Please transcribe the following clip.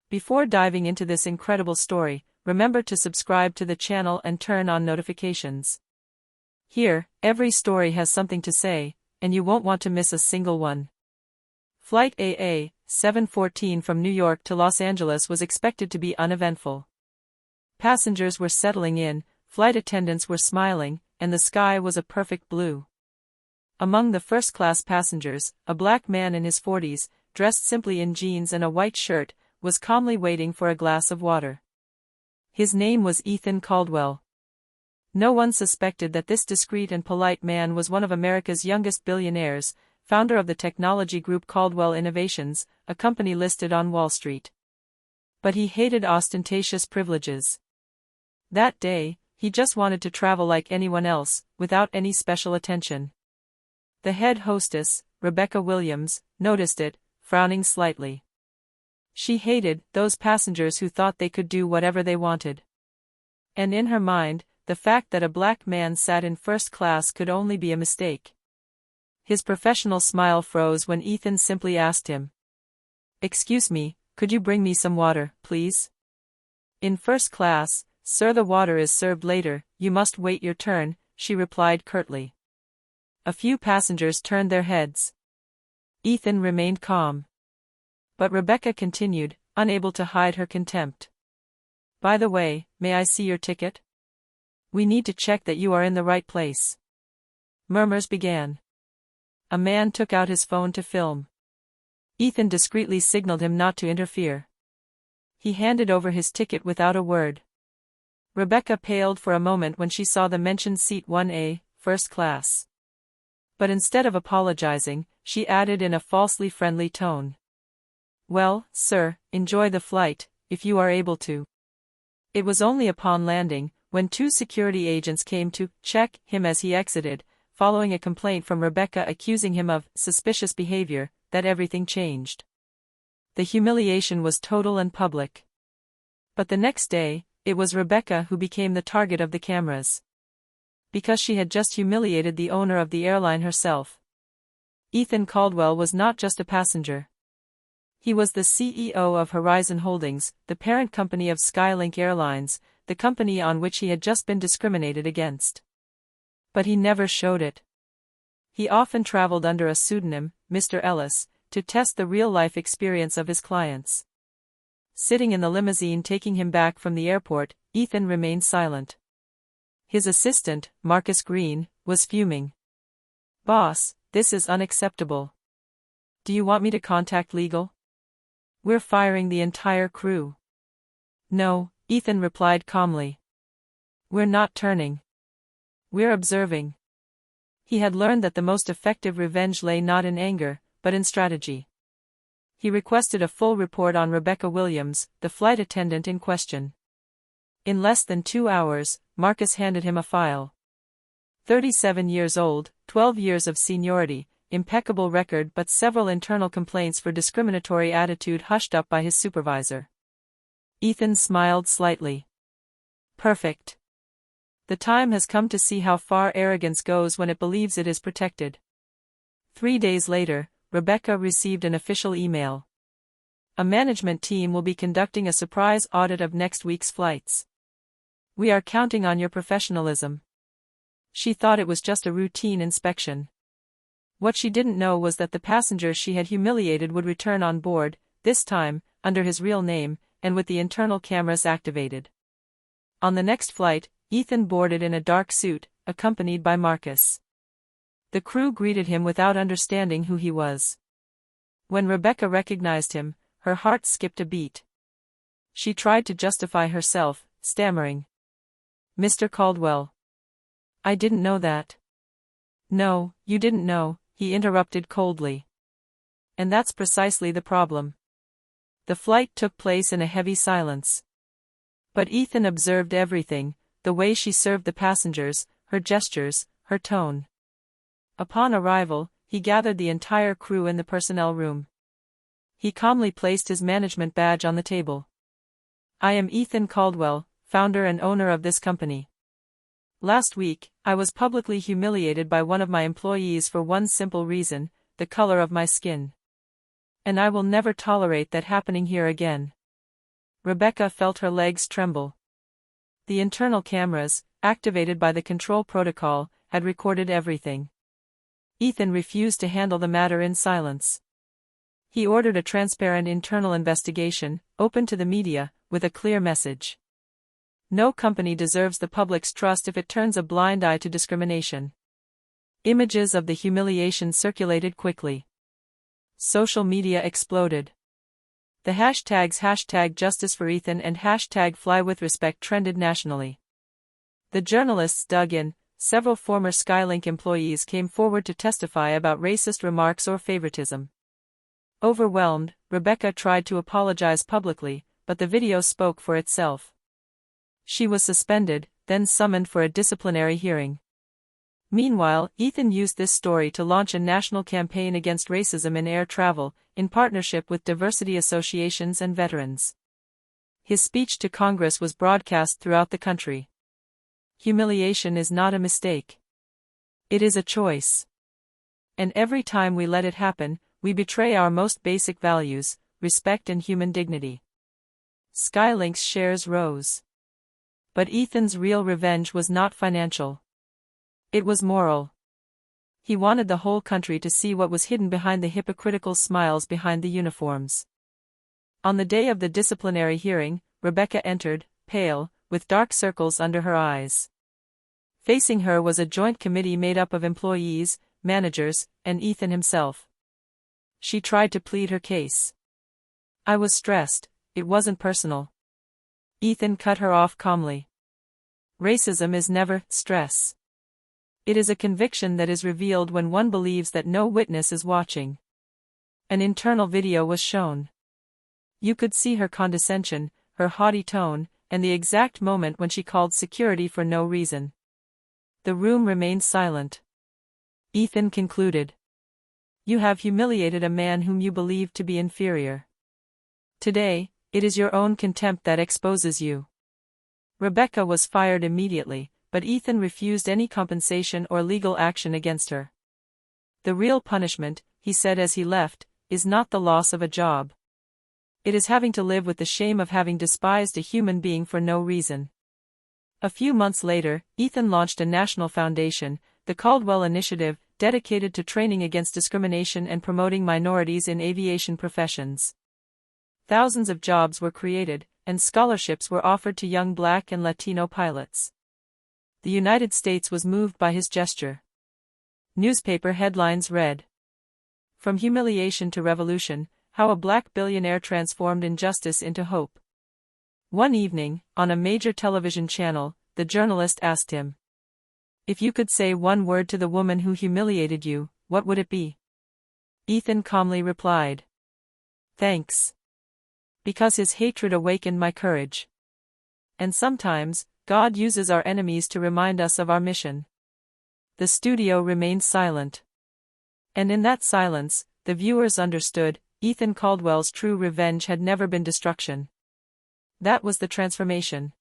Before diving into this incredible story, remember to subscribe to the channel and turn on notifications. Here, every story has something to say, and you won't want to miss a single one. Flight AA 714 from New York to Los Angeles was expected to be uneventful. Passengers were settling in, flight attendants were smiling, and the sky was a perfect blue. Among the first-class passengers, a black man in his 40s, dressed simply in jeans and a white shirt, was calmly waiting for a glass of water. His name was Ethan Caldwell. No one suspected that this discreet and polite man was one of America's youngest billionaires, founder of the technology group Caldwell Innovations, a company listed on Wall Street. But he hated ostentatious privileges. That day, he just wanted to travel like anyone else, without any special attention. The head hostess, Rebecca Williams, noticed it, frowning slightly. She hated those passengers who thought they could do whatever they wanted. And in her mind, the fact that a black man sat in first class could only be a mistake. His professional smile froze when Ethan simply asked him, "Excuse me, could you bring me some water, please?" "In first class, sir, the water is served later, you must wait your turn," she replied curtly. A few passengers turned their heads. Ethan remained calm. But Rebecca continued, unable to hide her contempt. "By the way, may I see your ticket? We need to check that you are in the right place." Murmurs began. A man took out his phone to film. Ethan discreetly signaled him not to interfere. He handed over his ticket without a word. Rebecca paled for a moment when she saw the mentioned seat 1A, first class. But instead of apologizing, she added in a falsely friendly tone, "Well, sir, enjoy the flight, if you are able to." It was only upon landing, when two security agents came to check him as he exited, following a complaint from Rebecca accusing him of suspicious behavior, that everything changed. The humiliation was total and public. But the next day, it was Rebecca who became the target of the cameras. Because she had just humiliated the owner of the airline herself. Ethan Caldwell was not just a passenger. He was the CEO of Horizon Holdings, the parent company of Skylink Airlines, the company on which he had just been discriminated against. But he never showed it. He often traveled under a pseudonym, Mr. Ellis, to test the real-life experience of his clients. Sitting in the limousine taking him back from the airport, Ethan remained silent. His assistant, Marcus Green, was fuming. "Boss, this is unacceptable. Do you want me to contact legal? We're firing the entire crew." "No," Ethan replied calmly. "We're not turning. We're observing." He had learned that the most effective revenge lay not in anger, but in strategy. He requested a full report on Rebecca Williams, the flight attendant in question. In less than 2 hours, Marcus handed him a file. 37 years old, 12 years of seniority, impeccable record but several internal complaints for discriminatory attitude hushed up by his supervisor. Ethan smiled slightly. "Perfect. The time has come to see how far arrogance goes when it believes it is protected." 3 days later, Rebecca received an official email. "A management team will be conducting a surprise audit of next week's flights. We are counting on your professionalism." She thought it was just a routine inspection. What she didn't know was that the passengers she had humiliated would return on board, this time, under his real name, and with the internal cameras activated. On the next flight, Ethan boarded in a dark suit, accompanied by Marcus. The crew greeted him without understanding who he was. When Rebecca recognized him, her heart skipped a beat. She tried to justify herself, stammering, "Mr. Caldwell. I didn't know that." "No, you didn't know," he interrupted coldly. "And that's precisely the problem." The flight took place in a heavy silence. But Ethan observed everything, the way she served the passengers, her gestures, her tone. Upon arrival, he gathered the entire crew in the personnel room. He calmly placed his management badge on the table. "I am Ethan Caldwell, founder and owner of this company. Last week, I was publicly humiliated by one of my employees for one simple reason, the color of my skin. And I will never tolerate that happening here again. Rebecca felt her legs tremble. The internal cameras, activated by the control protocol, had recorded everything. Ethan refused to handle the matter in silence. He ordered a transparent internal investigation, open to the media, with a clear message. No company deserves the public's trust if it turns a blind eye to discrimination. Images of the humiliation circulated quickly. Social media exploded. The hashtags #JusticeForEthan and #FlyWithRespect trended nationally. The journalists dug in. Several former Skylink employees came forward to testify about racist remarks or favoritism. Overwhelmed, Rebecca tried to apologize publicly, but the video spoke for itself. She was suspended, then summoned for a disciplinary hearing. Meanwhile, Ethan used this story to launch a national campaign against racism in air travel, in partnership with diversity associations and veterans. His speech to Congress was broadcast throughout the country. Humiliation is not a mistake. It is a choice. And every time we let it happen, we betray our most basic values, respect and human dignity. Skylink's shares rose. But Ethan's real revenge was not financial. It was moral. He wanted the whole country to see what was hidden behind the hypocritical smiles behind the uniforms. On the day of the disciplinary hearing, Rebecca entered, pale, with dark circles under her eyes. Facing her was a joint committee made up of employees, managers, and Ethan himself. She tried to plead her case. "I was stressed, it wasn't personal." Ethan cut her off calmly. Racism is never stress. It is a conviction that is revealed when one believes that no witness is watching. An internal video was shown. You could see her condescension, her haughty tone, and the exact moment when she called security for no reason. The room remained silent. Ethan concluded. "You have humiliated a man whom you believed to be inferior. Today, it is your own contempt that exposes you." Rebecca was fired immediately, but Ethan refused any compensation or legal action against her. "The real punishment," he said as he left, "is not the loss of a job. It is having to live with the shame of having despised a human being for no reason." A few months later, Ethan launched a national foundation, the Caldwell Initiative, dedicated to training against discrimination and promoting minorities in aviation professions. Thousands of jobs were created, and scholarships were offered to young Black and Latino pilots. The United States was moved by his gesture. Newspaper headlines read, "From humiliation to revolution, how a Black billionaire transformed injustice into hope." One evening, on a major television channel, the journalist asked him, "If you could say one word to the woman who humiliated you, what would it be?" Ethan calmly replied, "Thanks." Because his hatred awakened my courage. And sometimes, God uses our enemies to remind us of our mission. The studio remained silent. And in that silence, the viewers understood, Ethan Caldwell's true revenge had never been destruction. That was the transformation.